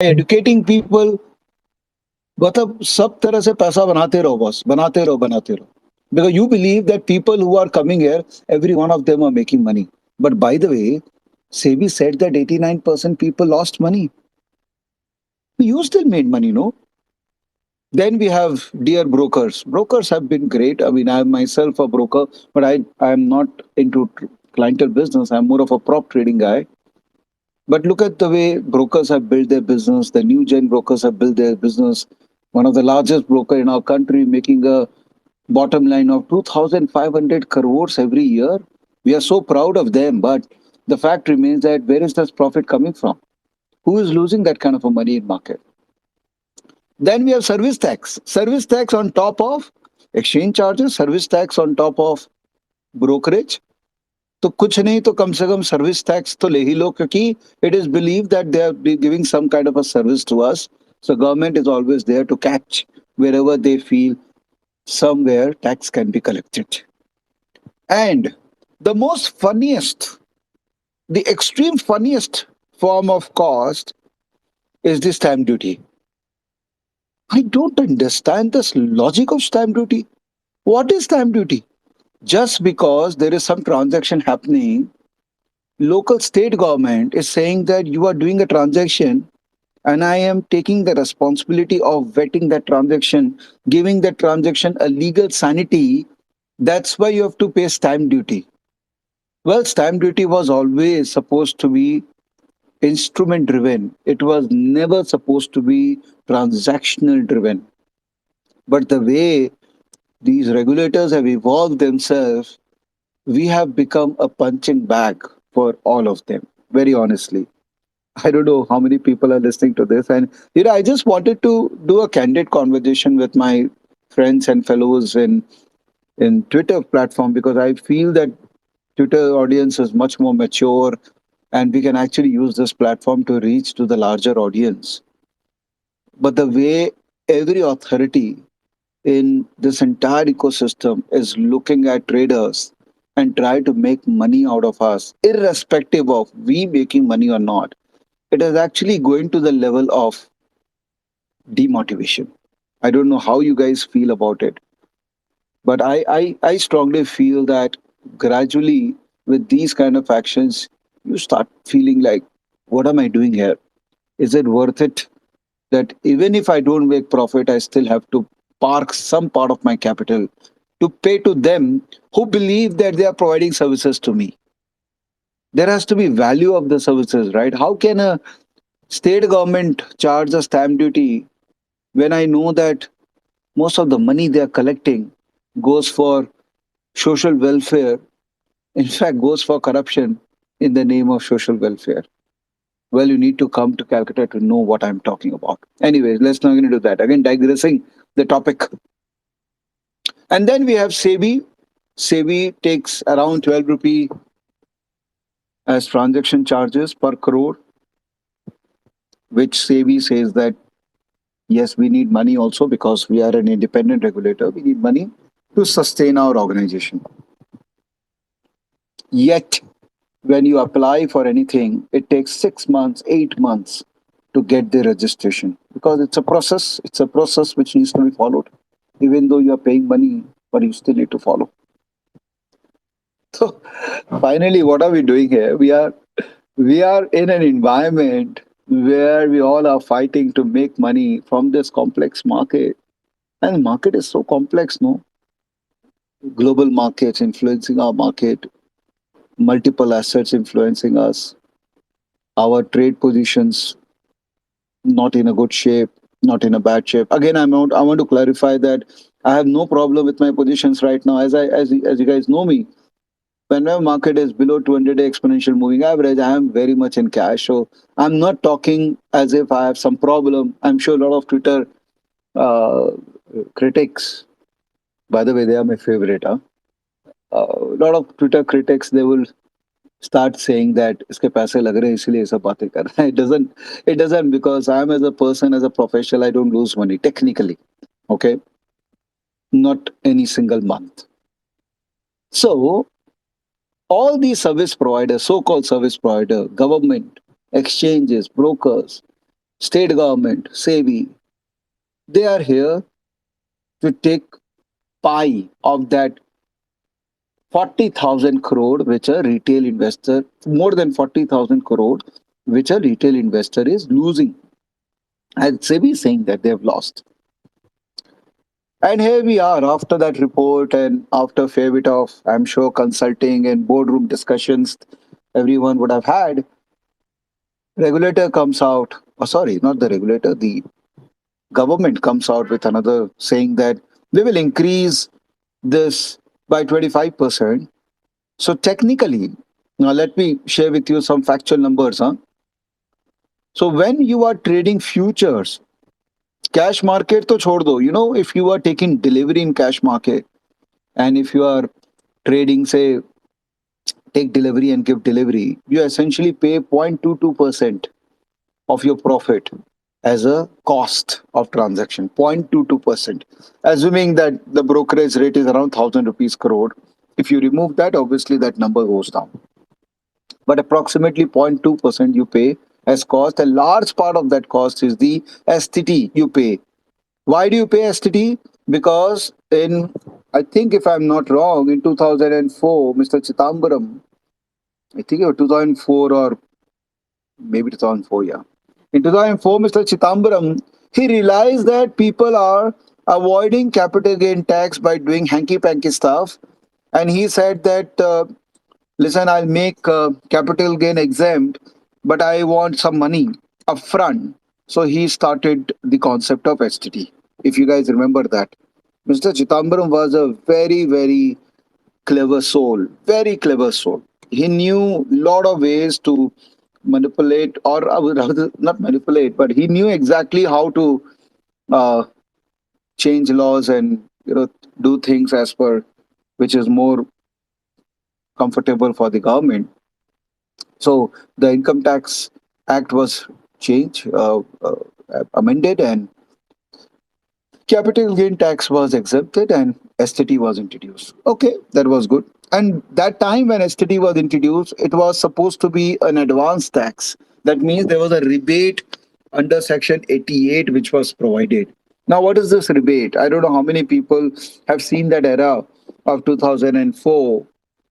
educating people, मतलब सब तरह से पैसा बनाते रहो बस, बनाते रहो, बनाते रहो. Because you believe that people who are coming here, every one of them are making money. But by the way, SEBI said that 89% people lost money. You still made money, no? Then we have dear brokers. Brokers have been great. I mean, I am myself a broker, but I am not into clientele business. I'm more of a prop trading guy. But look at the way brokers have built their business. The new gen brokers have built their business. One of the largest broker in our country, making a bottom line of 2,500 crores every year. We are so proud of them. But the fact remains that where is this profit coming from? Who is losing that kind of a money in market? Then we have service tax. Service tax on top of exchange charges, service tax on top of brokerage. तो कुछ नहीं तो कम से कम service tax तो ले ही लो क्योंकि it is believed that they are giving some kind of a service to us. So government is always there to catch wherever they feel somewhere tax can be collected. And the most funniest, the extreme funniest form of cost is the stamp duty. I don't understand this logic of stamp duty. What is stamp duty? Just because there is some transaction happening, local state government is saying that you are doing a transaction and I am taking the responsibility of vetting that transaction, giving that transaction a legal sanity. That's why you have to pay stamp duty. Well, stamp duty was always supposed to be instrument driven, it was never supposed to be transactional driven. But the way these regulators have evolved themselves, we have become a punching bag for all of them, very honestly. I don't know how many people are listening to this. And, I just wanted to do a candid conversation with my friends and fellows in Twitter platform because I feel that Twitter audience is much more mature and we can actually use this platform to reach to the larger audience. But the way every authority in this entire ecosystem is looking at traders and try to make money out of us, irrespective of we making money or not, it is actually going to the level of demotivation. I don't know how you guys feel about it, but I strongly feel that gradually with these kind of actions, you start feeling like, what am I doing here? Is it worth it that even if I don't make profit, I still have to park some part of my capital to pay to them who believe that they are providing services to me? There has to be value of the services, right? How can a state government charge a stamp duty when I know that most of the money they are collecting goes for social welfare, in fact, goes for corruption in the name of social welfare? Well, you need to come to Calcutta to know what I'm talking about. Anyways, let's not get into that. Again, digressing the topic. And then we have SEBI. SEBI takes around 12 rupee as transaction charges per crore, which SEBI says that yes, we need money also because we are an independent regulator. We need money to sustain our organization. Yet, when you apply for anything, it takes 6 months, 8 months to get the registration because it's a process. It's a process which needs to be followed. Even though you are paying money, but you still need to follow. So finally, what are we doing here? We are in an environment where we all are fighting to make money from this complex market. And the market is so complex, no? Global markets influencing our market, multiple assets influencing us, our trade positions not in a good shape, not in a bad shape. Again, I want to clarify that I have no problem with my positions right now. As you guys know me, whenever market is below 200-day exponential moving average, I am very much in cash. So I'm not talking as if I have some problem. I'm sure a lot of Twitter uh, critics, by the way, they are my favorite. Huh? A lot of Twitter critics, they will start saying that इसके पैसे लग रहे हैं इसलिए ये सब बातें कर रहा है. It doesn't because I'm as a person, as a professional, I don't lose money technically. Okay, not any single month. So all these service providers, so-called service provider, government, exchanges, brokers, state government, SEBI, they are here to take pie of that 40,000 crore which a retail investor, more than 40,000 crore, which a retail investor is losing. And SEBI is saying that they have lost. And here we are after that report and after a fair bit of, I'm sure, consulting and boardroom discussions everyone would have had. Regulator comes out, oh, sorry, not the regulator, the government comes out with another saying that we will increase this by 25%. So technically, now let me share with you some factual numbers. Huh? So when you are trading futures, cash market to chhod do. You know, if you are taking delivery in cash market and if you are trading, say, take delivery and give delivery, you essentially pay 0.22% of your profit as a cost of transaction. 0.22%. Assuming that the brokerage rate is around 1,000 rupees crore. If you remove that, obviously that number goes down. But approximately 0.2% you pay as cost. A large part of that cost is the STT you pay. Why do you pay STT? Because in, I think if I'm not wrong, in 2004, Mr. Chitambaram, I think it was 2004 or maybe 2004, yeah. In 2004, Mr. Chitambaram, he realized that people are avoiding capital gain tax by doing hanky-panky stuff. And he said that listen, I'll make capital gain exempt, but I want some money upfront. So he started the concept of STT. If you guys remember that, Mr. Chitambaram was a very, very clever soul, very clever soul. He knew a lot of ways to manipulate, or I would rather not manipulate, but he knew exactly how to uh, change laws and do things as per which is more comfortable for the government. So the Income Tax Act was changed, amended, and capital gain tax was exempted, and STT was introduced. Okay, that was good. And that time when STT was introduced, it was supposed to be an advance tax. That means there was a rebate under Section 88 which was provided. Now, what is this rebate? I don't know how many people have seen that era of 2004.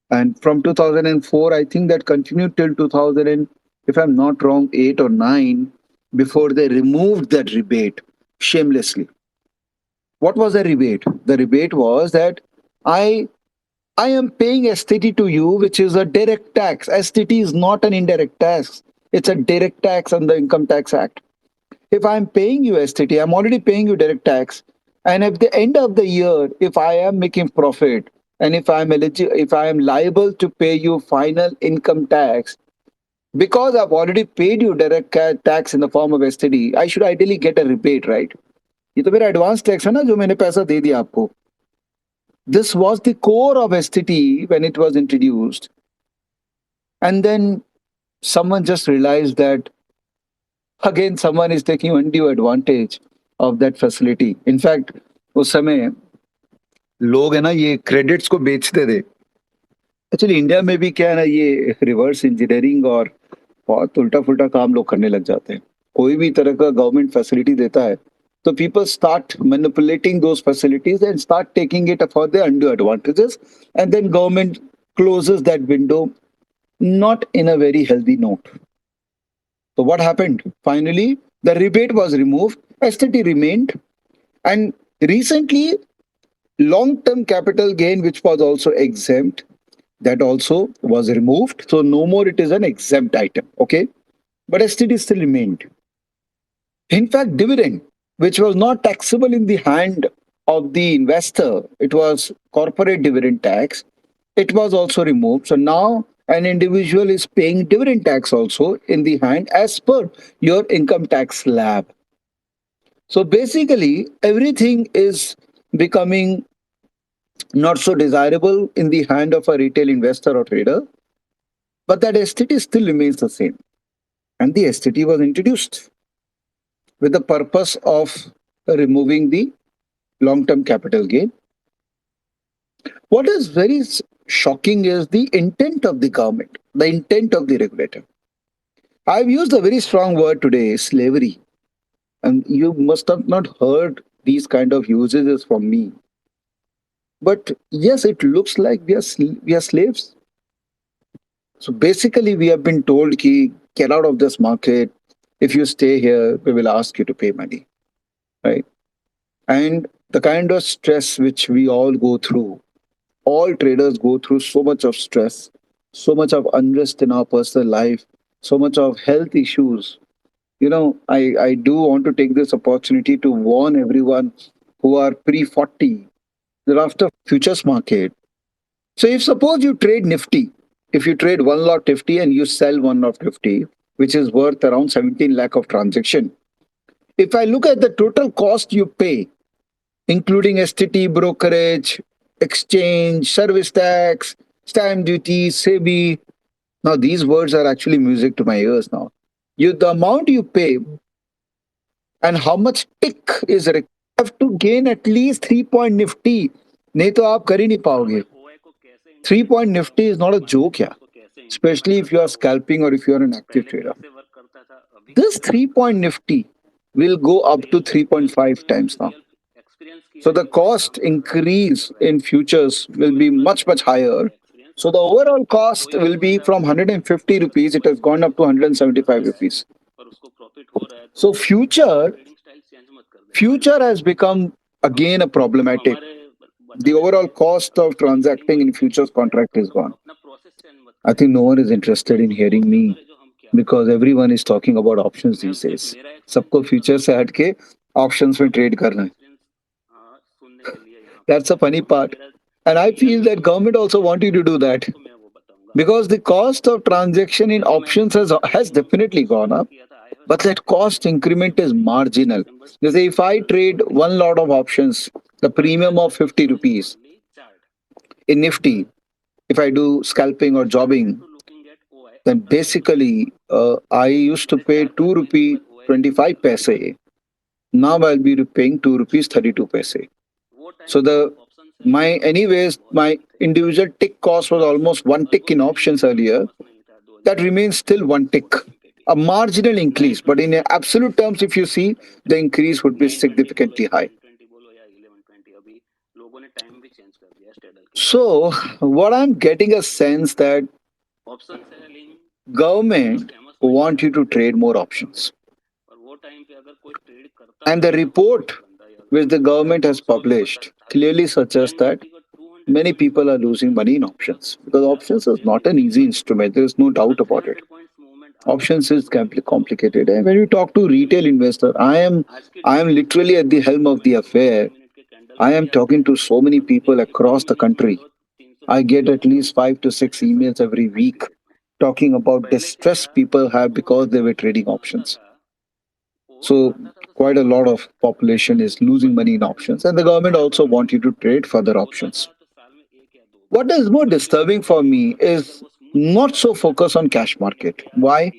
And from 2004, I think that continued till 2000, if I'm not wrong, 8 or 9, before they removed that rebate shamelessly. What was the rebate? The rebate was that I I am paying STT to you, which is a direct tax. STT is not an indirect tax. It's a direct tax under the Income Tax Act. If I'm paying you STT, I'm already paying you direct tax. And at the end of the year, if I am making profit and if I am liable to pay you final income tax, because I've already paid you direct tax in the form of STD, I should ideally get a rebate, right? ये तो मेरा advance tax है ना जो मैंने पैसा दे दिया आपको. This was the core of STT when it was introduced. And then someone just realized that, again, someone is taking undue advantage of that facility. In fact, उस समय लोग है ना ये क्रेडिट्स को बेचते थे. एक्चुअली इंडिया में भी क्या है ना ये रिवर्स इंजीनियरिंग और बहुत उल्टा फुल्टा काम लोग करने लग जाते हैं. कोई भी तरह का गवर्नमेंट फैसिलिटी देता है तो people start manipulating those facilities and start taking it for their undue advantages, and then government closes that window not in a very healthy note. So what happened? Finally, the rebate was removed, STT remained, and recently, long-term capital gain, which was also exempt, that also was removed. So no more it is an exempt item. Okay, but STT still remained. In fact, dividend, which was not taxable in the hand of the investor, it was corporate dividend tax, it was also removed. So now an individual is paying dividend tax also in the hand as per your income tax slab. So basically, everything is becoming not so desirable in the hand of a retail investor or trader, but that STT still remains the same. And the STT was introduced with the purpose of removing the long term capital gain. What is very shocking is the intent of the government, the intent of the regulator. I've used a very strong word today, slavery. and you must have not heard these kind of usages from me. But yes, it looks like we are slaves. So basically, we have been told ki get out of this market. If you stay here, we will ask you to pay money, right? And the kind of stress which we all go through, all traders go through so much of stress, so much of unrest in our personal life, so much of health issues. I do want to take this opportunity to warn everyone who are pre 40 that after futures market. So if suppose you trade Nifty, if you trade one lot Nifty and you sell one lot Nifty, which is worth around 17 lakh of transaction. If I look at the total cost you pay, including STT, brokerage, exchange, service tax, stamp duty, SEBI. Now these words are actually music to my ears now. The amount you pay and how much tick is required have to gain at least 3 point nifty. नहीं तो आप कर ही नहीं पाओगे. 3 point nifty is not a joke, yeah. Especially if you are scalping or if you are an active trader. This 3 point nifty will go up to 3.5 times now. So the cost increase in futures will be much, much higher. So the overall cost will be from 150 rupees, it has gone up to 175 rupees. So future has become again a problematic. The overall cost of transacting in futures contract is gone. I think no one is interested in hearing me because everyone is talking about options these days. सबको future से हटके options में trade करना है. That's a funny part. And I feel that government also want you to do that because the cost of transaction in options has definitely gone up, but that cost increment is marginal. You say if I trade one lot of options, the premium of 50 rupees in Nifty, if I do scalping or jobbing, then basically I used to pay 2 rupee 25 paise. Now I'll be paying 2 rupees 32 paise. So my individual tick cost was almost one tick in options earlier. That remains still one tick, a marginal increase. But in absolute terms, if you see, the increase would be significantly high. So what I'm getting a sense that government want you to trade more options. And the report which the government has published clearly suggests that many people are losing money in options because options is not an easy instrument. There is no doubt about it. Options is complicated. And when you talk to retail investor, I am literally at the helm of the affair. I am talking to so many people across the country. I get at least 5 to 6 emails every week talking about distress people have because they were trading options. So quite a lot of population is losing money in options, and the government also want you to trade further options. What is more disturbing for me is not so focus on cash market. Why?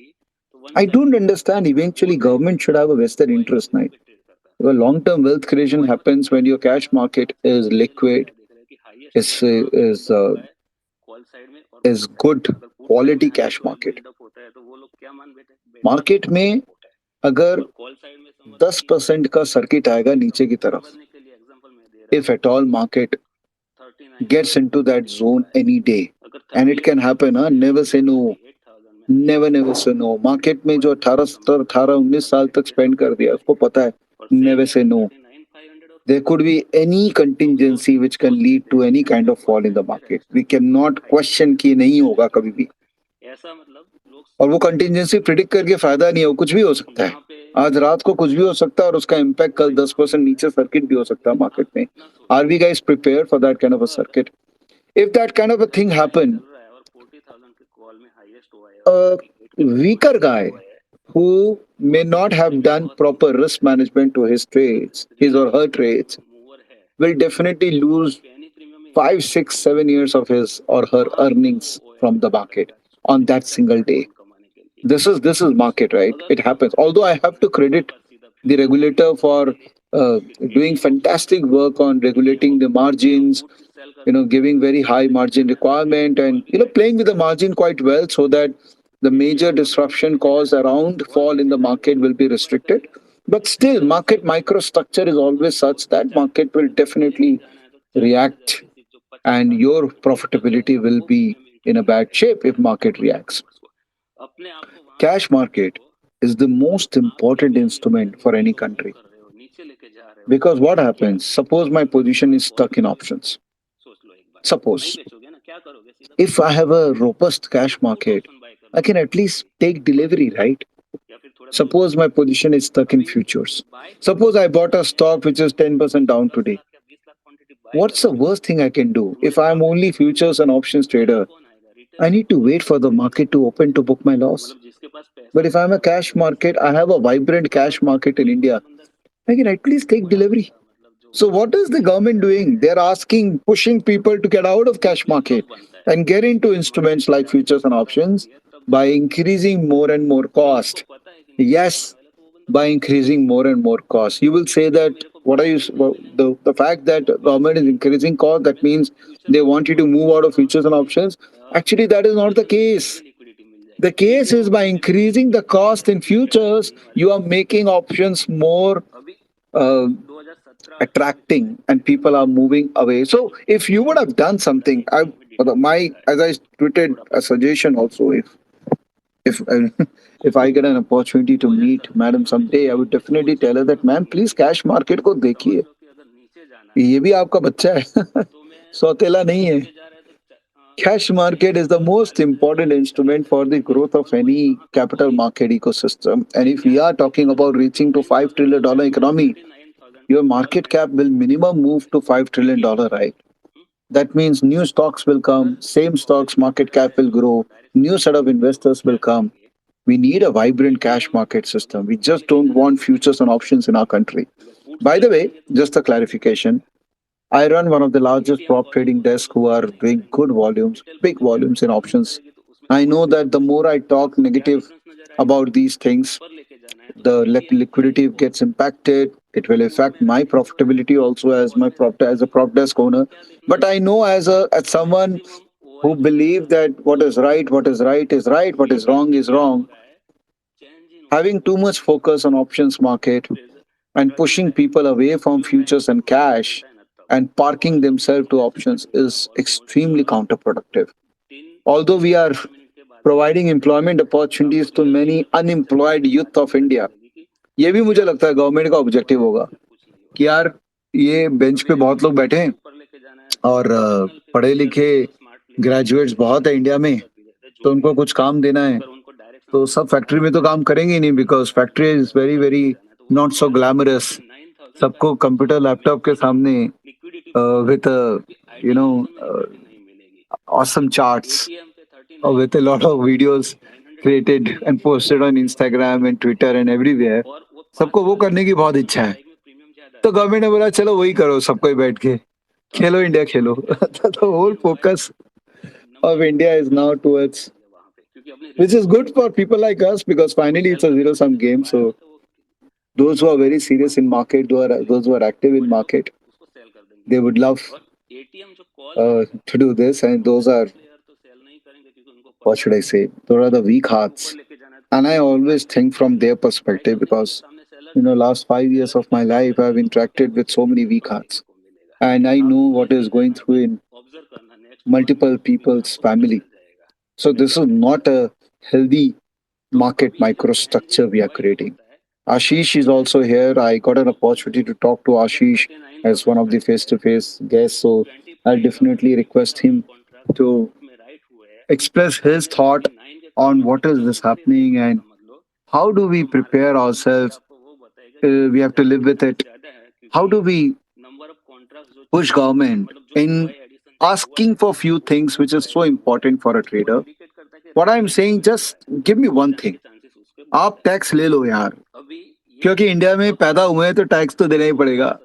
I don't understand. Eventually, government should have a vested interest, right? Because long-term wealth creation happens when your cash market is liquid, is is good quality cash market. Market में अगर 10% का circuit आएगा नीचे की तरफ, if at all market gets into that zone any day, and it can happen, huh? Never say no. Never say no. Market में जो 18 19 साल तक स्पेंड कर दिया उसको पता है never say no. There could be any contingency which can lead to any kind of fall in the market. We cannot question कि नहीं होगा कभी भी. और वो कंटिजेंसी प्रिडिक्ट करके फायदा नहीं है, वो कुछ भी हो सकता है. आज रात को कुछ भी हो सकता है और उसका इम्पैक्ट कल 10% नीचे सर्किट भी हो सकता है मार्केट में. Are we guys prepared for that kind of a circuit? If that kind of a thing happen, a weaker guy who may not have done proper risk management to his trades, his or her trades, will definitely lose 5 6 7 years of his or her earnings from the market on that single day. This is market, right? It happens. Although I have to credit the regulator for doing fantastic work on regulating the margins, giving very high margin requirement, and playing with the margin quite well so that the major disruption caused around fall in the market will be restricted. But still, market microstructure is always such that market will definitely react, and your profitability will be in a bad shape if market reacts. Cash market is the most important instrument for any country, because what happens? Suppose my position is stuck in options. Suppose if I have a robust cash market, I can at least take delivery, right? Suppose my position is stuck in futures. Suppose I bought a stock which is 10% down today. What's the worst thing I can do? If I'm only futures and options trader, I need to wait for the market to open to book my loss. But if I'm a cash market, I have a vibrant cash market in India, I can at least take delivery. So what is the government doing? They're asking, pushing people to get out of cash market and get into instruments like futures and options by increasing more and more cost. Yes, by increasing more and more cost. You will say that what are you well, the fact that government is increasing cost, that means they want you to move out of futures and options. Actually, that is not the case. The case is by increasing the cost in futures, you are making options more uh, attracting, and people are moving away. So if you would have done something, I my as I tweeted a suggestion also, if if I get an opportunity to meet madam someday, I would definitely tell her that ma'am, please cash market को देखिए, ये भी आपका बच्चा है सौतेला नहीं है. Cash market is the most important instrument for the growth of any capital market ecosystem. And if we are talking about reaching to $5 trillion economy, your market cap will minimum move to $5 trillion, right? That means new stocks will come, same stocks market cap will grow, new set of investors will come. We need a vibrant cash market system. We just don't want futures and options in our country. By the way, just a clarification, I run one of the largest prop trading desks who are doing good volumes, big volumes in options. I know that the more I talk negative about these things, the liquidity gets impacted. It will affect my profitability also as my as a prop desk owner. But I know as someone who believe that what is right is right, what is wrong. Having too much focus on options market and pushing people away from futures and cash and parking themselves to options is extremely counterproductive. Although we are providing employment opportunities to many unemployed youth of India, ये भी मुझे लगता है government का objective होगा कि यार ये बेंच पे बहुत लोग बैठे हैं और पढ़े लिखे ग्रेजुएट्स बहुत है इंडिया में, तो उनको कुछ काम देना है. तो सब फैक्ट्री में तो काम करेंगे ही नहीं, because factory is very very not so glamorous. सबको कंप्यूटर लैपटॉप के सामने with you know awesome charts with a lot of videos created and posted on Instagram and Twitter and everywhere. सबको वो करने की बहुत इच्छा है. तो गवर्नमेंट ने बोला चलो वही करो सबको ही बैठ के, खेलो India Khelo. The whole focus of India is now towards, which is good for people like us because finally it's a zero sum game. So those who are very serious in market, those who are active in market, they would love to do this, and those are, what should I say? Those are the weak hearts, and I always think from their perspective because last 5 years of my life I've interacted with so many weak hearts, and I know what is going through in multiple people's family. So this is not a healthy market microstructure we are creating. Ashish is also here. I got an opportunity to talk to Ashish as one of the face-to-face guests, so I'll definitely request him to express his thought on what is this happening and how do we prepare ourselves. We have to live with it. How do we push government in asking for few things which is so important for a trader? What I'm saying, just give me one thing. आप tax ले लो यार, क्योंकि India में पैदा हुए हैं तो tax तो देना ही पड़ेगा.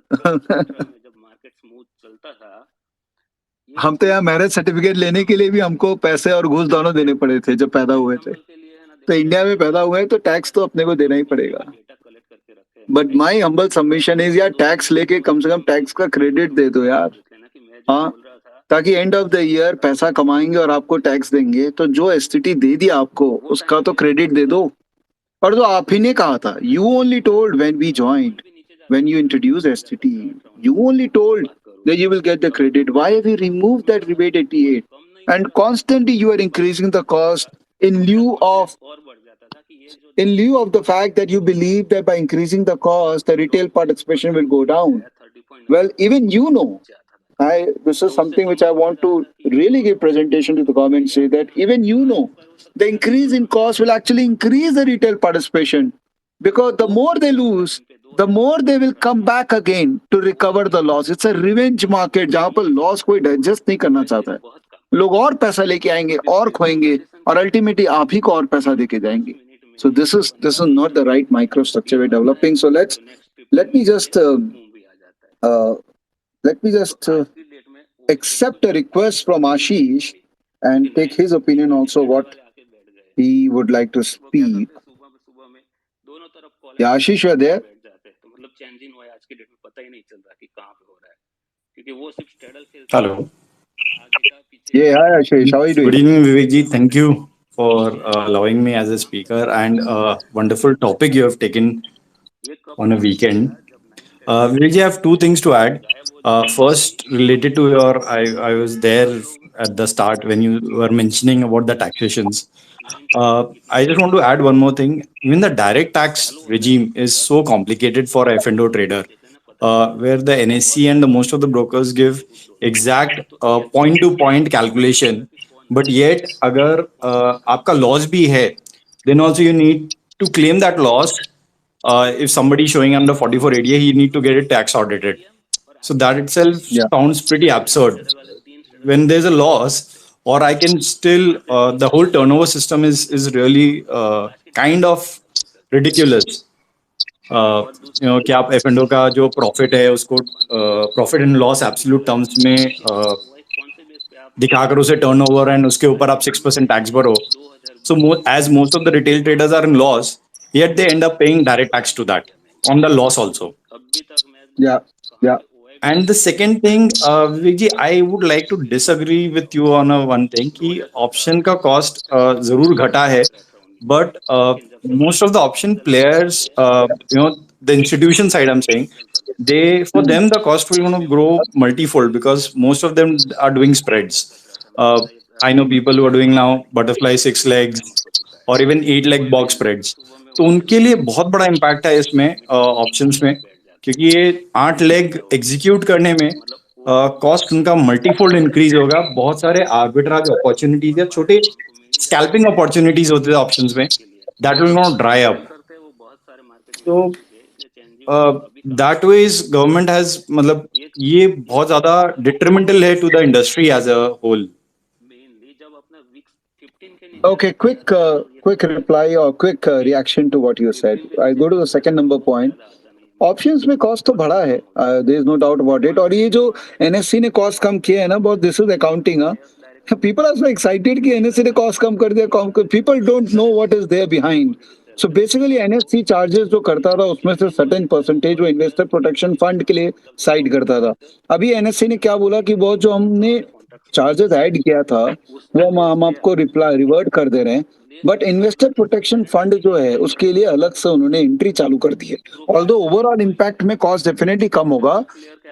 हम तो यहाँ मैरिज सर्टिफिकेट लेने के लिए भी हमको पैसे और घूस दोनों देने पड़े थे जब पैदा हुए थे. तो इंडिया में पैदा हुए हैं तो टैक्स तो अपने को देना ही पड़ेगा. But my humble submission is यार, टैक्स लेके कम से कम टैक्स का क्रेडिट दे दो यार. हाँ, ताकि एंड ऑफ द ईयर पैसा कमाएंगे और आपको टैक्स देंगे, तो जो एसटीटी दे दिया आपको उसका तो क्रेडिट दे दो. और जो आप ही ने कहा था, you only told when we joined, when you introduced STT, you only told that you will get the credit. Why have you removed that rebate 88? And constantly you are increasing the cost in lieu of the fact that you believe that by increasing the cost, the retail participation will go down. Well, even you know, I this is something which I want to really give presentation to the government. Say that even you know, the increase in cost will actually increase the retail participation because the more they lose, the more they will come back again to recover the loss. It's a revenge market जहाँ पर loss कोई digest नहीं करना चाहता है. लोग और पैसा लेके आएंगे और खोएंगे और अल्टीमेटली आप ही को और पैसा देके जाएंगे. So this is not the right microstructure we're developing. So let me just uh, let me just accept a request from Ashish and take his opinion also what he would like to speak. Yeah, Ashish, you're there? Hello. Yeah, hi Ashish. How are you Good doing? evening, Vivek ji. Thank you for allowing me as a speaker and wonderful topic you have taken on a weekend. Vivek ji, I have two things to add. First, related to I was there at the start when you were mentioning about the taxations. I just want to add one more thing. Even the direct tax regime is so complicated for F&O trader, where the NSC and the most of the brokers give exact point to point calculation, but yet अगर आपका loss भी है, then also you need to claim that loss. If somebody is showing under 44 ADA, he need to get it tax audited. So that itself Yeah. sounds pretty absurd. When there's a loss, or I can still the whole turnover system is really kind of ridiculous. कि आप F and ओ का जो profit है उसको profit and loss absolute terms में दिखाकर उसे turnover and उसके ऊपर आप 6% टैक्स भरो. So as most of the retail traders are in loss, yet they end up paying direct tax to that on the loss also. Yeah. Yeah. And the second thing, Vivek ji, I would like to disagree with you on a one thing कि option का cost जरूर घटा है, but most of the option players, the institution side, I'm saying, they for Mm. them the cost will going to grow multifold because most of them are doing spreads. Uh, I know people who are doing now butterfly six legs और even 8 leg box spreads. तो उनके लिए बहुत बड़ा impact है इसमें options में, क्योंकि ये 8 लेग एग्जीक्यूट करने में कॉस्ट उनका मल्टीफोल्ड इंक्रीज होगा. बहुत सारे आर्बिट्राज अपॉर्चुनिटीज या छोटे स्कैल्पिंग अपॉर्चुनिटीज होते हैं ऑप्शंस में, that will not dry up. So that ways government has मतलब ये बहुत ज्यादा डिट्रीमेंटल है to the industry as a whole. Okay, quick reply or quick reaction to what you said. I go to the second number point. Options में cost तो बढ़ा है, there is no doubt about it. और ये जो NSC ने cost कम किया है ना, बहुत this is accounting. People are so excited कि एनएससी ने कॉस्ट कम कर दिया. People don't know what is there behind. So basically NSC charges जो करता था उसमें से सर्टेन परसेंटेज वो इन्वेस्टर प्रोटेक्शन फंड के लिए साइड करता था. अभी एनएससी ने क्या बोला कि बहुत जो हमने चार्जेस ऐड किया था वो हम आपको रिप्लाई रिवर्ट कर दे रहे हैं. बट इन्वेस्टर प्रोटेक्शन फंड जो है उसके लिए अलग से उन्होंने एंट्री चालू कर दी है. Although overall impact may cost definitely कम होगा,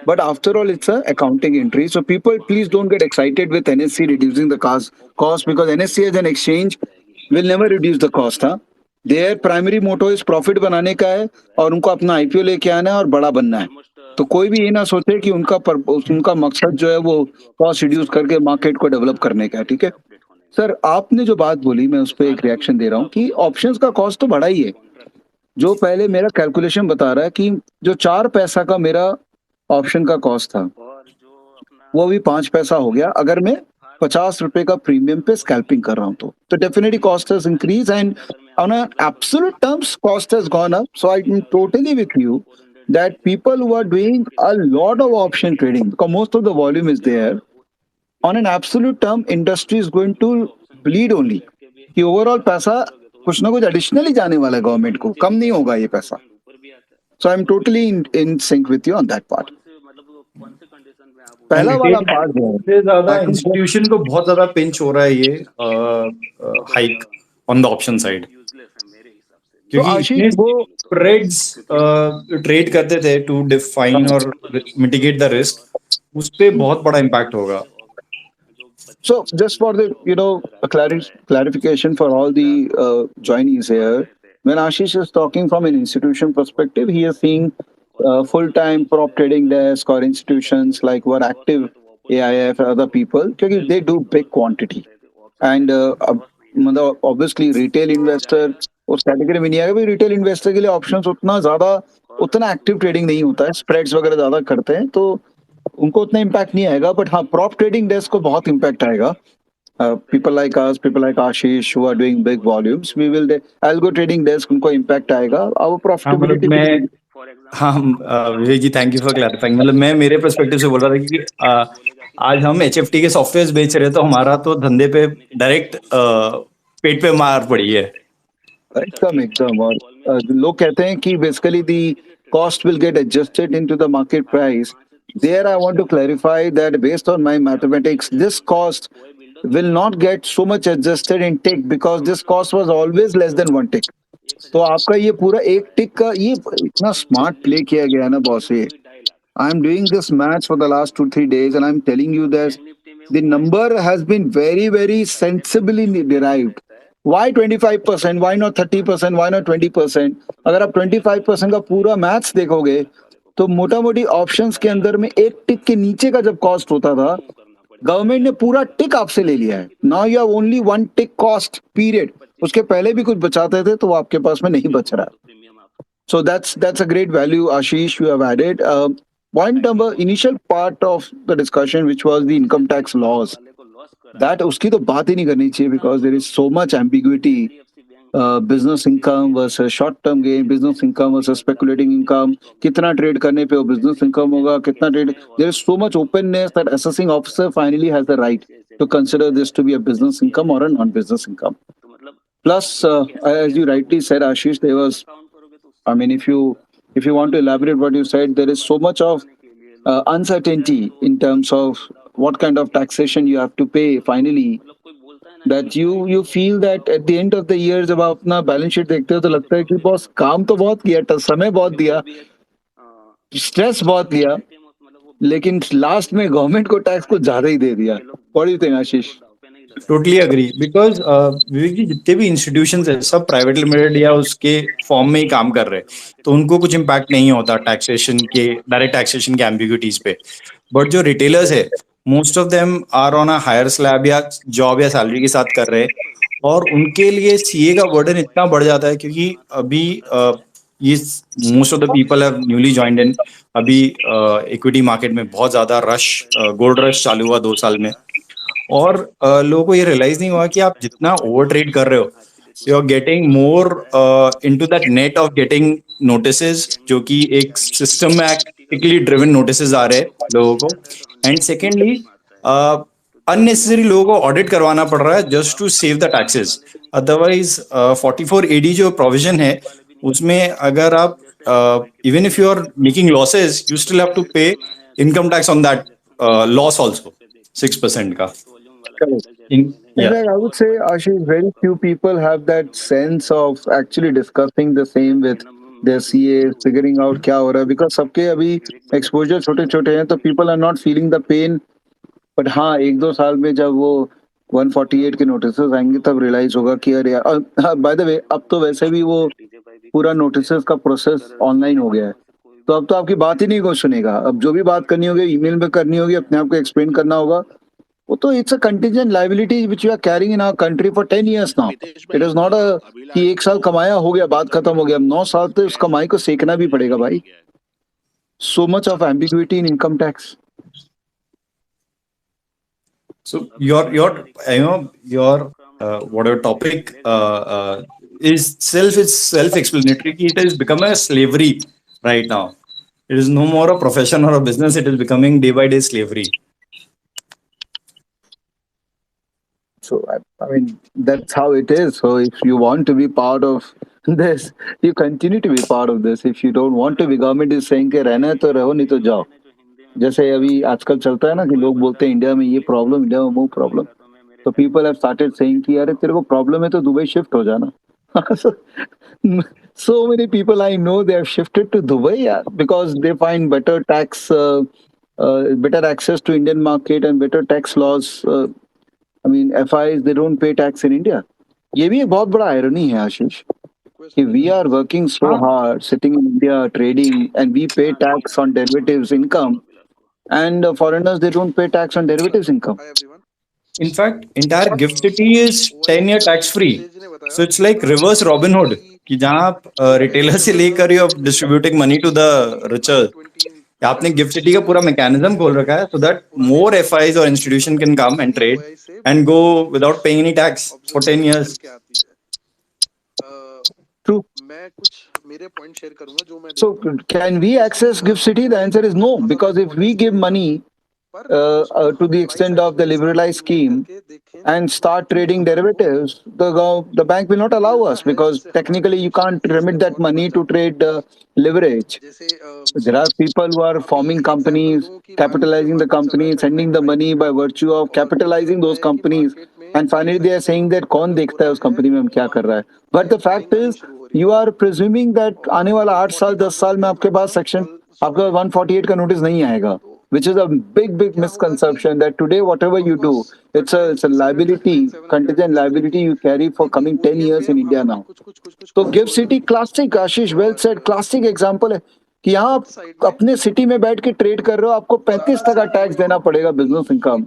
but after all it's a accounting entry. So people please don't get excited with NSC reducing the cost because NSC as an exchange will never reduce the cost. हाँ, their primary motto is profit बनाने का है और उनको अपना IPO लेके आना है और बड़ा बनना है. तो कोई भी ये ना सोचे कि उनका मकसद जो है वो कॉस्ट रिड्यूस करके मार्केट को डेवलप करने का है. ठीक है सर, आपने जो बात बोली मैं उस पर एक रिएक्शन दे रहा हूँ कि ऑप्शंस का कॉस्ट तो बढ़ा ही है. जो पहले मेरा कैलकुलेशन बता रहा है कि जो 4 पैसा का मेरा ऑप्शन का कॉस्ट था वो अभी 5 पैसा हो गया अगर मैं 50 रुपए का प्रीमियम पे स्कैल्पिंग कर रहा हूँ. तो definitely cost has increase and on absolute terms cost has gone up. So I am totally with you that people who are doing a lot of option trading because most of the volume is there on an absolute term industry is going to bleed only कि overall पैसा कुछ ना कुछ additionally जाने वाला है government को, कम नहीं होगा ये पैसा. So I am totally in sync with you on that part. And पहला वाला रिटेल पार्ट जो है से ज्यादा आई थिंक इंस्टीट्यूशन को बहुत ज्यादा पिंच हो रहा है ये hike on the option side. तो क्योंकि आशीष इतने वो स्प्रेड्स ट्रेड करते थे टू डिफाइन और मिटिगेट द रिस्क, उस पे बहुत बड़ा इम्पैक्ट होगा. So, just for the a clarification for all the joinees here, when Ashish is talking from an institution perspective, he is seeing full-time prop trading desk or institutions like who are active AIF or other people, because they do big quantity. And मतलब obviously retail investor उस category में नहीं आएगा भाई retail investor के लिए options उतना ज्यादा उतना एक्टिव ट्रेडिंग नहीं होता है स्प्रेड्स वगैरह ज्यादा करते हैं तो उनको उतना इम्पैक्ट नहीं आएगा बट हाँ प्रॉप ट्रेडिंग डेस्क को बहुत इम्पैक्ट आएगा people like us, people like Ashish who are doing big volumes, we will algo trading desk उनको impact आएगा, our हाँ मतलब profitability मैं, will be हाँ विवेक जी थैंक यू फॉर क्लैरिफाइंग. मतलब मैं मेरे पर्सपेक्टिव से बोल रहा था कि आज हम एचएफटी के सॉफ्टवेयर बेच रहे हैं तो हमारा तो धंधे पे डायरेक्ट पेट पे मार पड़ी है. एकदम एकदम और लोग कहते हैं कि basically the cost will get adjusted into the market price. There I want to clarify that based on my mathematics, this cost will not get so much adjusted in tick because this cost was always less than one tick. तो आपका ये पूरा एक टिक का ये इतना smart play किया गया है ना बॉस ये I'm doing this match for the last 2 3 days, and I'm telling you that the number has been very, very sensibly derived. Why 25%? Why not 30%? Why not 20%? अगर आप 25% का पूरा मैथ्स देखोगे तो मोटा मोटी ऑप्शंस के अंदर में एक टिक के नीचे का जब कॉस्ट होता था गवर्नमेंट ने पूरा टिक आपसे ले लिया है now you have only one tick cost period उसके पहले भी कुछ बचाते थे तो वो आपके पास में नहीं बच रहा है so that's a great value, Ashish, you have added. Point number initial part of the discussion, which was the income tax laws. That उसकी तो बात ही नहीं करनी चाहिए because there is so much ambiguity. Business income versus short term gain, business income versus speculating income. कितना trade करने पे वो business income होगा, कितना trade. There is so much openness that assessing officer finally has the right to consider this to be a business income or a non-business income. Plus, as you rightly said, Ashish, there was I mean, if you want to elaborate what you said, there is so much of uncertainty in terms of what kind of taxation you have to pay finally that you feel that at the end of the year जब आप अपना balance sheet देखते हो तो लगता है कि boss काम तो बहुत किया समय बहुत दिया स्ट्रेस बहुत लिया लेकिन लास्ट में गवर्नमेंट को टैक्स कुछ ज्यादा ही दे दिया what do you think Ashish totally agree because Vivek ji जितने भी इंस्टीट्यूशंस है सब प्राइवेट लिमिटेड या उसके फॉर्म में ही काम कर रहे हैं तो उनको कुछ इम्पैक्ट नहीं होता टैक्सेशन के डायरेक्ट टैक्सेशन के एम्बिग्यूटीज पे. बट जो रिटेलर्स है most of them are on a higher slab या जॉब या सैलरी के साथ कर रहे हैं और उनके लिए सीए का बर्डन इतना बढ़ जाता है क्योंकि अभी ये most of the people have newly joined in. अभी इक्विटी मार्केट में बहुत ज्यादा रश गोल्ड रश चालू हुआ 2 साल में और लोगों को ये रियलाइज नहीं हुआ कि आप जितना ओवर ट्रेड कर रहे हो you are getting more into that net of getting notices जो कि एक सिस्टमैटिकली ड्रिवन नोटिसेस आ रहे हैं लोगों को. एंड सेकेंडली अननेसेसरी लोगों को ऑडिट करवाना पड़ रहा है just to save the taxes. Otherwise 44 AD जो प्रोविजन है उसमें अगर आप even if you are making losses you still have to pay income tax on that loss also 6% का. In Yeah. fact, I would say, Ashish, very few people have that sense of actually discussing the same with their CAs, figuring out क्या हो रहा है because सबके अभी exposure छोटे छोटे हैं तो people are not feeling the pain. But हाँ 1 2 साल में जब वो 148 के नोटिसेस आएंगे तब रियलाइज होगा कि अरे यार बाय द वे अब तो वैसे भी वो पूरा नोटिसेस का प्रोसेस ऑनलाइन हो गया है तो अब तो आपकी बात ही नहीं कोई सुनेगा अब जो भी बात करनी होगी ईमेल में करनी होगी अपने आप को एक्सप्लेन करना होगा वो तो it's a contingent liability which we are carrying in our country for 10 years now it is not a कि 1 साल कमाया हो गया बात खत्म हो गया अब 9 साल तो उस कमाई को सेकना भी पड़ेगा भाई so much of ambiguity in income tax So your you know your whatever topic is self-explanatory. It has become a slavery right now. It is no more a profession or a business. It is becoming day by day slavery. So I mean that's how it is. So if you want to be part of this, you continue to be part of this. If you don't want to be, government is saying कि रहना है तो रहो नहीं तो जाओ. जैसे अभी आजकल चलता है ना कि लोग बोलते हैं इंडिया में ये प्रॉब्लम इंडिया में वो प्रॉब्लम तो पीपल हैव स्टार्टेड सेइंग कि अरे तेरे को प्रॉब्लम है तो दुबई शिफ्ट हो जाना so, so many people I know they have shifted to Dubai, yeah, because they find better tax, better access to Indian market and better tax laws. I mean, FIs they don't pay tax in India. ये भी एक बहुत बड़ा irony है आशीष कि we are working so हाँ, hard sitting in India trading and we pay tax on derivatives income and foreigners they don't pay tax on derivatives income. in fact, entire gift city is 10-year tax free. So it's like reverse Robin Hood. कि जहाँ आप retailer से लेकर you distributing money to the richer, आपने gift city का पूरा mechanism खोल रखा है सो दैट मोर एफआईज और institution can come and trade and go without paying any tax for 10 years. True. So can we access gift city? The answer is no because if we give money to the extent of the liberalized scheme and start trading derivatives, the bank will not allow us because technically you can't remit that money to trade leverage. There are people who are forming companies, capitalizing the company, sending the money by virtue of capitalizing those companies. And finally, they are saying that कौन देखता है उस company में हम क्या कर रहा है. But the fact is, you are presuming that आने वाला 8 साल 10 साल में आपके पास section आपका 148 का notice नहीं आएगा. Which is a big misconception that today whatever you do, it's a liability, contingent liability you carry for coming 10 years in India now. तो गिफ्ट सिटी क्लासिक आशीष वेल सेड क्लासिक एग्जांपल है कि यहाँ आप अपने city में बैठ के trade कर रहे हो आपको 35% टैक्स देना पड़ेगा बिजनेस इनकम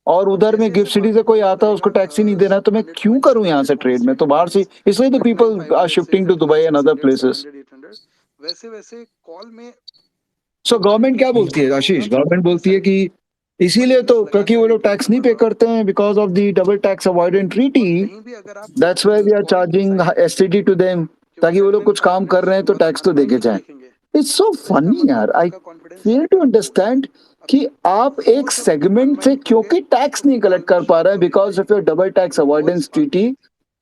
और उधर में गिफ्ट सिटी से कोई आता है उसको टैक्स ही नहीं देना तो मैं क्यों करूं यहाँ से ट्रेड में तो बाहर से इसलिए तो people are shifting to Dubai and other places so government क्या बोलती है आशीष गवर्नमेंट बोलती है कि इसीलिए तो क्योंकि वो लोग टैक्स नहीं पे करते हैं because of the double tax avoidant treaty that's why we are charging STT to them ताकि वो लोग कुछ काम कर रहे हैं तो टैक्स तो देके जाए इट्स सो फनी यार आई फेल टू अंडरस्टैंड कि आप एक सेगमेंट से क्योंकि टैक्स नहीं कलेक्ट कर पा रहे हैं because of your double tax avoidance treaty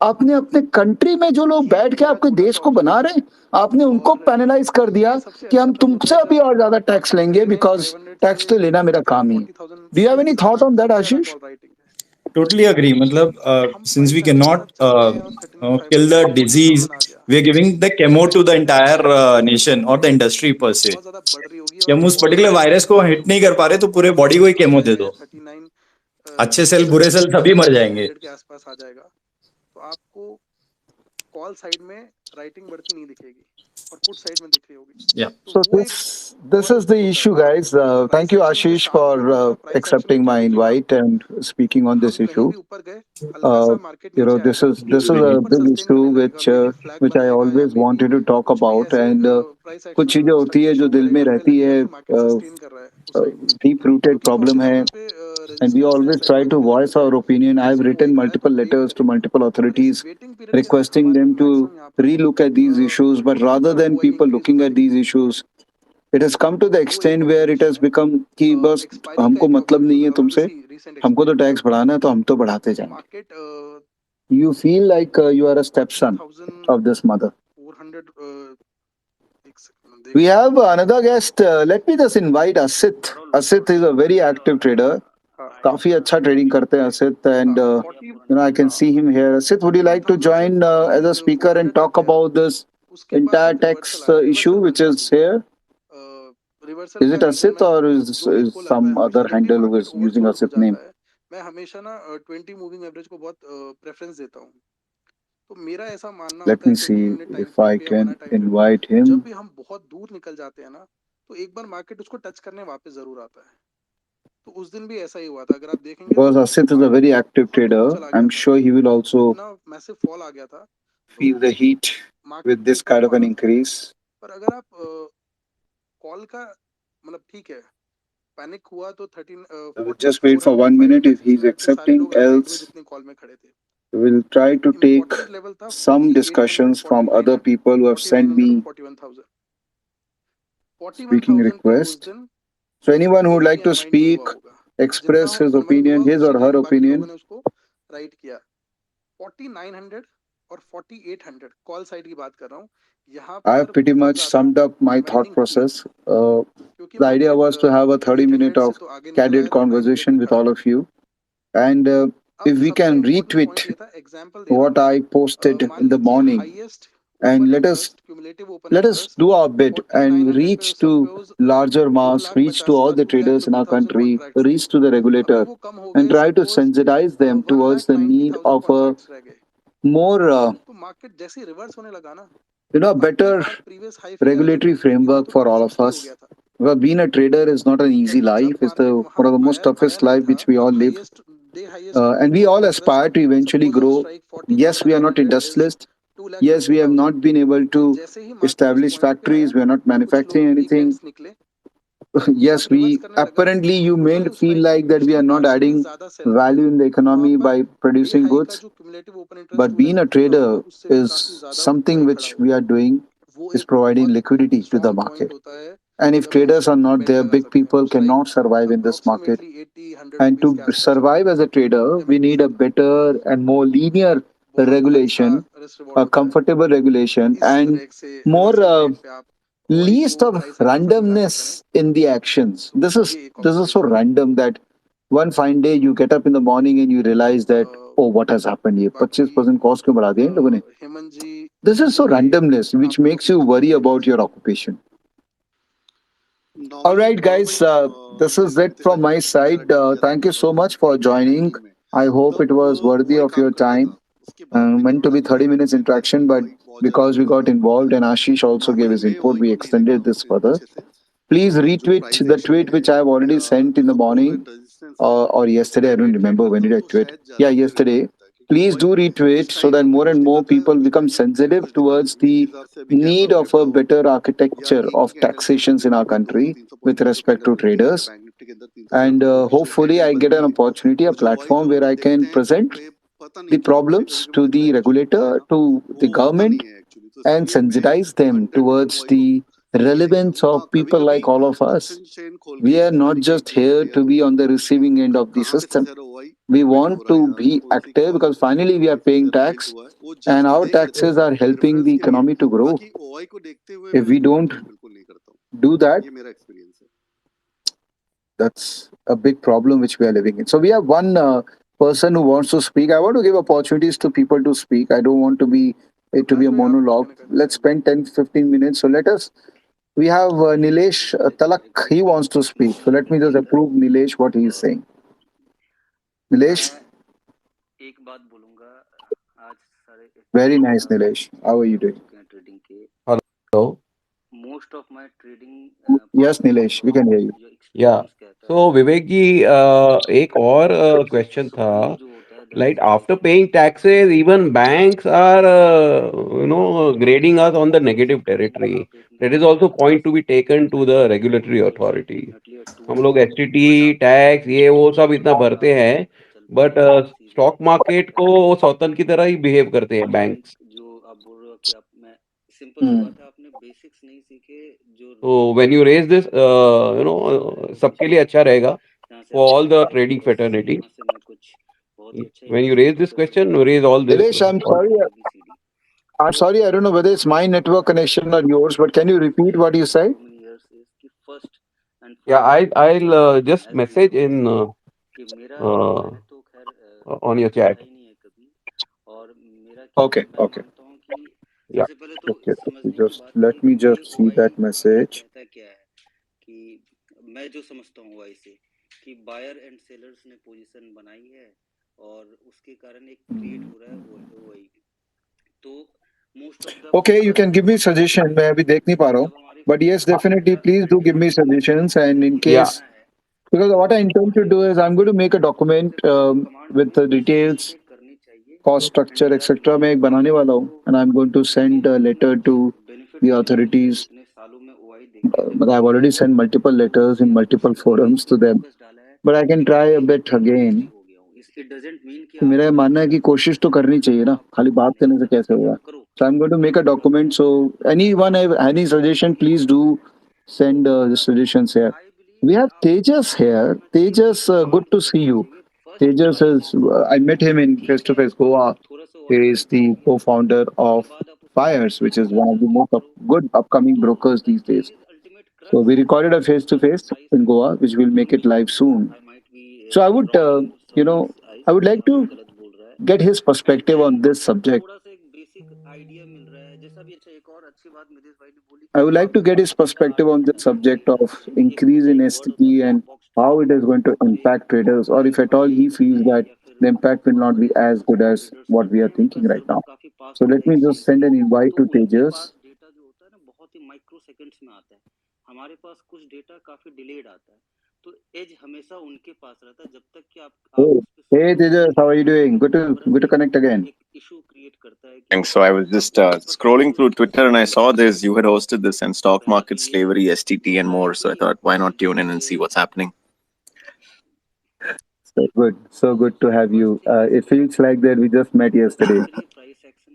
आपने अपने कंट्री में जो लोग बैठ के आपके देश को बना रहे हैं आपने उनको पैनलाइज कर दिया कि हम तुमसे अभी और ज्यादा टैक्स लेंगे बिकॉज टैक्स तो लेना मेरा काम ही do you have any thought on that Ashish Totally agree. मतलब since we cannot kill the disease, we are giving the chemo to the entire nation or the industry per se. कि हम उस particular virus को hit नहीं कर पा रहे तो पूरे बॉडी को ही केमो दे दो. अच्छे सेल बुरे सेल सभी मर जाएंगे. Yeah. So this is the issue, guys. Thank you, Ashish, for accepting my invite and speaking on this issue. Uh, this is a big issue which I always wanted to talk about, and कुछ चीजें होती है जो दिल में रहती है deep rooted problem है and we always try to voice our opinion. I've written multiple letters to multiple authorities requesting them to relook at these issues, but rather than people looking at these issues, it has come to the extent where it has become कि बस हमको मतलब नहीं है तुमसे हमको तो tax बढ़ाना है तो हम तो बढ़ाते जाएंगे you feel like you are a stepson of this mother. We have another guest. Let me just invite Asit. Asit is a very active trader. काफी अच्छा ट्रेडिंग करते हैं Asit and I can see him here. Asit, would you like to join as a speaker and talk about this entire tax issue which is here? Is it Asit or is some other handle who is using Asit name? Let me see if I can invite him. Because Asit is a very active trader, I'm sure he will also feel the heat with this kind of an increase. I will just wait for 1 minute if he's accepting, else we'll try to take some discussions from other people who have sent me speaking request. So anyone who would like to speak, express his opinion, his or her opinion. I have pretty much summed up my thought process. The idea was to have a 30 minute of candid conversation with all of you. And if we can retweet what I posted in the morning, and let us do our bit and reach to larger mass, reach to all the traders in our country, reach to the regulator, and try to sensitize them towards the need of a more, better regulatory framework for all of us. Well, being a trader is not an easy life. It's the one of the most toughest life which we all live, and we all aspire to eventually grow. Yes, we are not industrialists. Yes, we have not been able to establish factories. We are not manufacturing anything. Yes, we apparently you may feel like that we are not adding value in the economy by producing goods, but being a trader is something which we are doing is providing liquidity to the market. And if traders are not there, big people cannot survive in this market. And to survive as a trader, we need a better and more linear regulation, a comfortable regulation, and more least of randomness in the actions. This is so random that one fine day you get up in the morning and you realize that, oh, what has happened here? 25% cost क्यों बढ़ा दिया इन लोगों ने? This is so randomness which makes you worry about your occupation. All right, guys, this is it from my side. Thank you so much for joining. I hope it was worthy of your time. Meant to be 30 minutes interaction, but because we got involved and Ashish also gave his input, we extended this further. Please retweet the tweet which I have already sent in the morning or yesterday. I don't remember when did I tweet. Yeah, yesterday. Please do retweet so that more and more people become sensitive towards the need of a better architecture of taxations in our country with respect to traders. And hopefully, I get an opportunity, a platform where I can present the problems to the regulator, to the government, and sensitize them towards the relevance of people like all of us. We are not just here to be on the receiving end of the system. We want to be active because finally we are paying tax and our taxes are helping the economy to grow. If we don't do that, that's a big problem which we are living in. So we have one person who wants to speak. I want to give opportunities to people to speak. I don't want to be it to be a monologue. Let's spend 10-15 minutes. So let us. We have Nilesh Talak. He wants to speak. So let me just approve Nilesh what he is saying. Nilesh, very nice, Nilesh. How are you doing? Hello. Yes, Nilesh, we can hear you. Yeah. So विवेक जी एक और question था like after paying taxes even banks are grading us on the negative territory. That is also point to be taken to the regulatory authority. हम लोग STT tax ये वो सब इतना भरते हैं बट स्टॉक मार्केट को वो सौतन की तरह ही बिहेव करते हैं banks. Hmm. So when you raise this, सबके लिए अच्छा रहेगा for all the trading fraternity. When you raise this question, you raise all this. Nilesh, I'm sorry. I'm sorry. I don't know whether it's my network connection or yours, but can you repeat what you said? Yeah, I'll just message in uh, on your chat. Okay, okay, Yeah. okay. Let me just see that message. Okay, you can give me suggestion. मैं अभी देख नहीं पा रहा हूँ. But yes, definitely, please do give me suggestions. And in Yeah. case, because what I intend to do is I'm going to make a document with the details, cost structure, etc. मैं एक बनाने वाला हूँ, and I'm going to send a letter to the authorities. But I've already sent multiple letters in multiple forums to them. But I can try a bit again. तो मेरा ये मानना है कि कोशिश तो करनी चाहिए ना, खाली बात करने से कैसे होगा. So I'm going to make a document. So anyone have any suggestion, please do send the suggestions here. We have Tejas here. Tejas, good to see you. Tejas is, I met him in face to face Goa. He is the co-founder of Fires, which is one of the most good upcoming brokers these days. So we recorded a face to face in Goa, which will make it live soon. So I would, you know, I would like to get his perspective on this subject. I would like to get his perspective on the subject of increase in STT and how it is going to impact traders, or if at all he feels that the impact will not be as good as what we are thinking right now. So let me just send an invite to Tejas. Hey, hey Tejas, how are you doing? Good to connect again. Thanks. So I was just scrolling through Twitter and I saw this. You had hosted this and stock market slavery, STT, and more. So I thought, why not tune in and see what's happening? So good to have you. It feels like that we just met yesterday,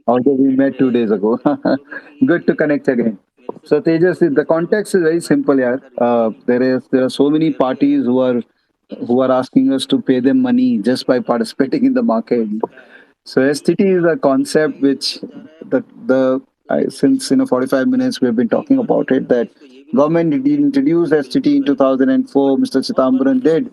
although we met 2 days ago. Good to connect again. So Tejas, the context is very simple here. There are so many parties who are asking us to pay them money just by participating in the market. So STT is a concept which since 45 minutes we have been talking about it, that government did introduce STT in 2004. Mr. Chitambran did,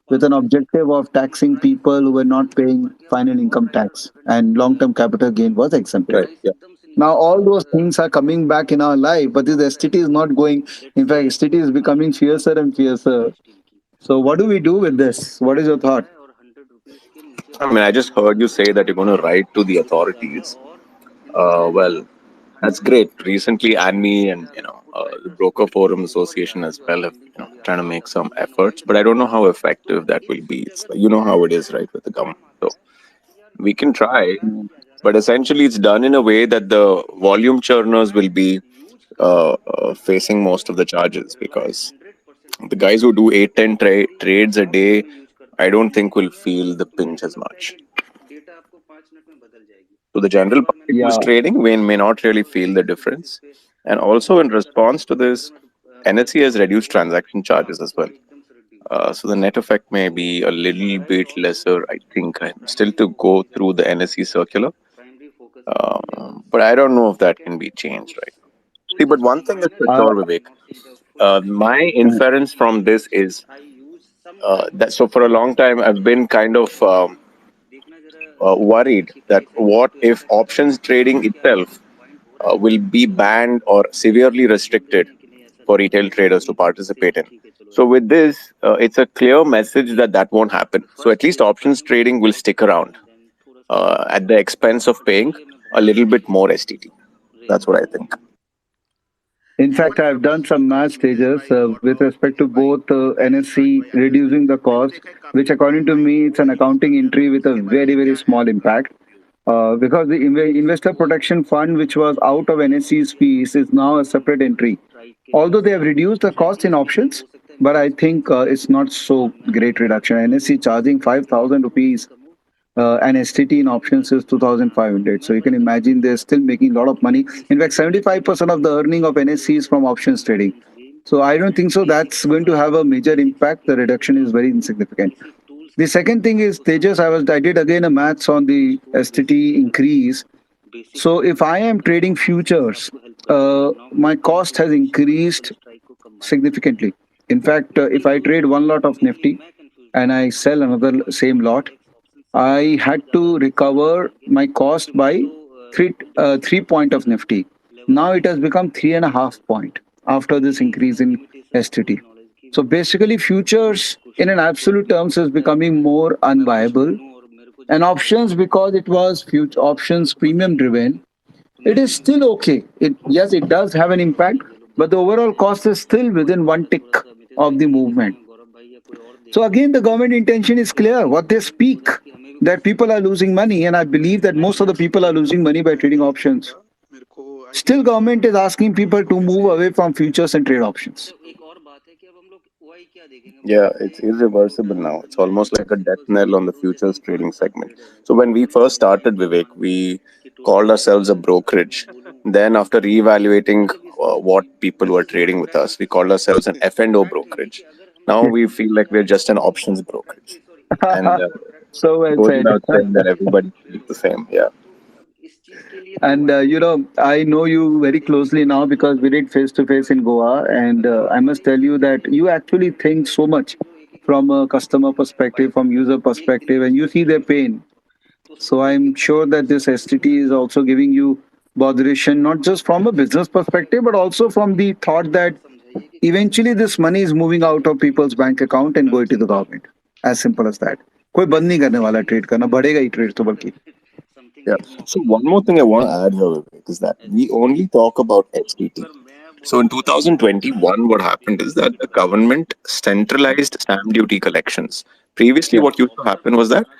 with an objective of taxing people who were not paying final income tax, and long-term capital gain was exempted. Right. Yeah. Now all those things are coming back in our life, but this STT is not going. In fact, STT is becoming fiercer and fiercer. So what do we do with this? What is your thought? I mean, I just heard you say that you're going to write to the authorities. Well, that's great. Recently, ANMI and the Broker Forum Association as well have trying to make some efforts, but I don't know how effective that will be. It's like, you know how it is, right, with the government. So we can try, but essentially, it's done in a way that the volume churners will be facing most of the charges because the guys who do 8 10 trades a day, I don't think will feel the pinch as much. So the general public who's Yeah. trading may not really feel the difference. And also in response to this, NSE has reduced transaction charges as well. So the net effect may be a little bit lesser. I think I'm still to go through the NSE circular, but I don't know if that can be changed right now. See, but one thing is for Uh, sure, Vivek. My inference from this is that so for a long time I've been kind of worried that what if options trading itself will be banned or severely restricted for retail traders to participate in. So with this, it's a clear message that that won't happen. So at least options trading will stick around at the expense of paying a little bit more STT. That's what I think. In fact, I've done some math stages with respect to both NSC reducing the cost, which according to me, it's an accounting entry with a very, very small impact. Because the investor protection fund, which was out of NSC's fees, is now a separate entry. Although they have reduced the cost in options, but I think it's not so great reduction. NSC charging 5,000 rupees and STT in options is 2,500. So you can imagine they're still making a lot of money. In fact, 75% of the earning of NSC is from options trading. So I don't think so that's going to have a major impact. The reduction is very insignificant. The second thing is Tejas, I did again a maths on the STT increase. So if I am trading futures, my cost has increased significantly. In fact, if I trade one lot of Nifty and I sell another same lot, I had to recover my cost by 3 point of Nifty. Now it has become 3.5 point after this increase in STT. So basically, futures in an absolute terms is becoming more unviable, and options, because it was future options premium driven, it is still okay. It, yes, it does have an impact, but the overall cost is still within one tick of the movement. So again, the government intention is clear. What they speak, that people are losing money, and I believe that most of the people are losing money by trading options. Still, government is asking people to move away from futures and trade options. Yeah, it's irreversible now. It's almost like a death knell on the futures trading segment. So when we first started, Vivek, we called ourselves a brokerage. Then after reevaluating what people were trading with us, we called ourselves an F&O brokerage. Now we feel like we're just an options brokerage. And So well goes said. without saying that everybody feels the same. Yeah. And I know you very closely now because we did face to face in Goa, and I must tell you that you actually think so much from a customer perspective, from user perspective, and you see their pain. So I'm sure that this STT is also giving you botheration, not just from a business perspective, but also from the thought that eventually this money is moving out of people's bank account and going to the government. As simple as that. कोई बंद नहीं करने वाला trade करना बढ़ेगा ही trade तो बल्कि Yeah. So one more thing I want to add here, Vivek, is that we only talk about HTT. So in 2021, what happened is that the government centralized stamp duty collections. Previously, yeah what used to happen was that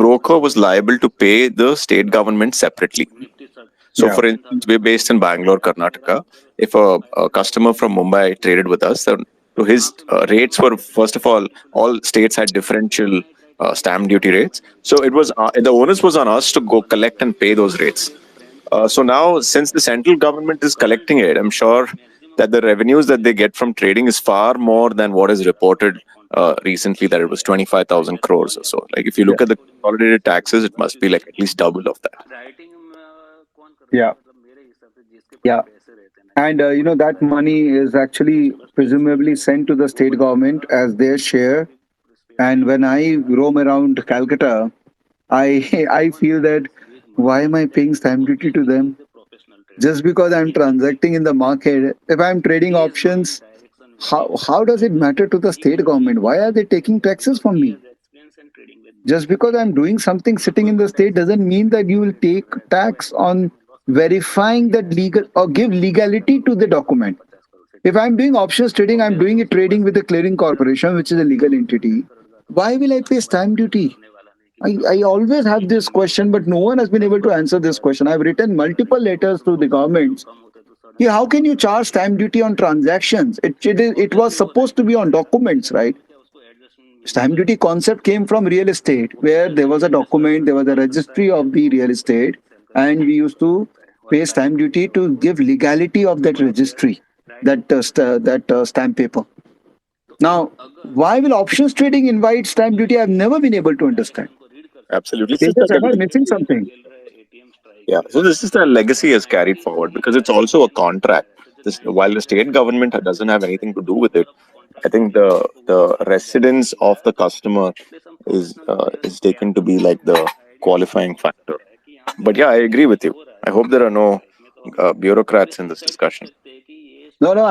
broker was liable to pay the state government separately. So, yeah for instance, we're based in Bangalore, Karnataka. If a customer from Mumbai traded with us, then to his rates were, first of all states had differential stamp duty rates. So it was the onus was on us to go collect and pay those rates. So now, since the central government is collecting it, I'm sure that the revenues that they get from trading is far more than what is reported recently, that it was 25,000 crores or so. Like if you yeah look at the consolidated taxes, it must be like at least double of that. yeah yeah and that money is actually presumably sent to the state government as their share. And when I roam around Calcutta, I I feel that why am I paying stamp duty to them? Just because I'm transacting in the market, if I'm trading options, how does it matter to the state government? Why are they taking taxes from me? Just because I'm doing something sitting in the state doesn't mean that you will take tax on verifying that legal or give legality to the document. If I'm doing options trading, I'm doing it trading with a clearing corporation, which is a legal entity. Why will I pay stamp duty? I always have this question, but no one has been able to answer this question. I've written multiple letters to the governments. Yeah, how can you charge stamp duty on transactions? It was supposed to be on documents, right? Stamp duty concept came from real estate, where there was a document, there was a registry of the real estate, and we used to pay stamp duty to give legality of that registry, that stamp paper. Now, why will options trading invite stamp duty? I've never been able to understand. Absolutely. It's just Tejas, that am I missing something? yeah, so this is the legacy is carried forward because it's also a contract. This, while the state government doesn't have anything to do with it, I think the residence of the customer is taken to be like the qualifying factor. But yeah, I agree with you. I hope there are no bureaucrats in this discussion. No, no,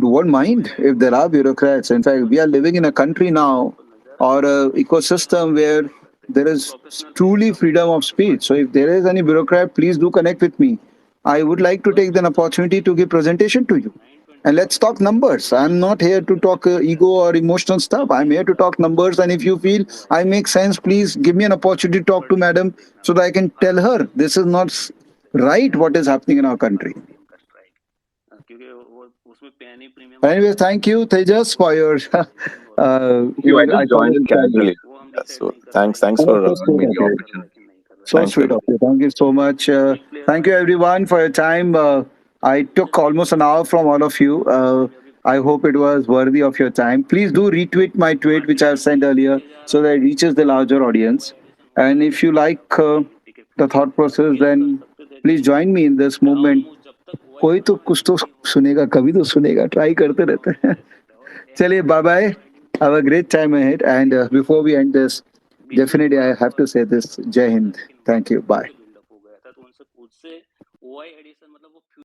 won't mind if there are bureaucrats. In fact, we are living in a country now or a ecosystem where there is truly freedom of speech. So if there is any bureaucrat, please do connect with me. I would like to take an opportunity to give presentation to you. And let's talk numbers. I'm not here to talk ego or emotional stuff. I'm here to talk numbers. And if you feel I make sense, please give me an opportunity to talk to madam so that I can tell her this is not right what is happening in our country. Anyway, thank you, Tejas, for your I just I call joined it in casually. So thanks oh, for so allowing sweet me of the you. opportunity. So Thanks, sweet Vivek. of you. Thank you so much. Thank you, everyone, for your time. I took almost an hour from all of you. I hope it was worthy of your time. Please do retweet my tweet, which I've sent earlier, so that it reaches the larger audience. And if you like the thought process, then please join me in this movement. कोई तो कुछ तो सुनेगा कभी तो सुनेगा try करते रहते हैं चलिए bye bye. Have a great time ahead. And before we end this, definitely I have to say this. Jai Hind. Thank you. Bye.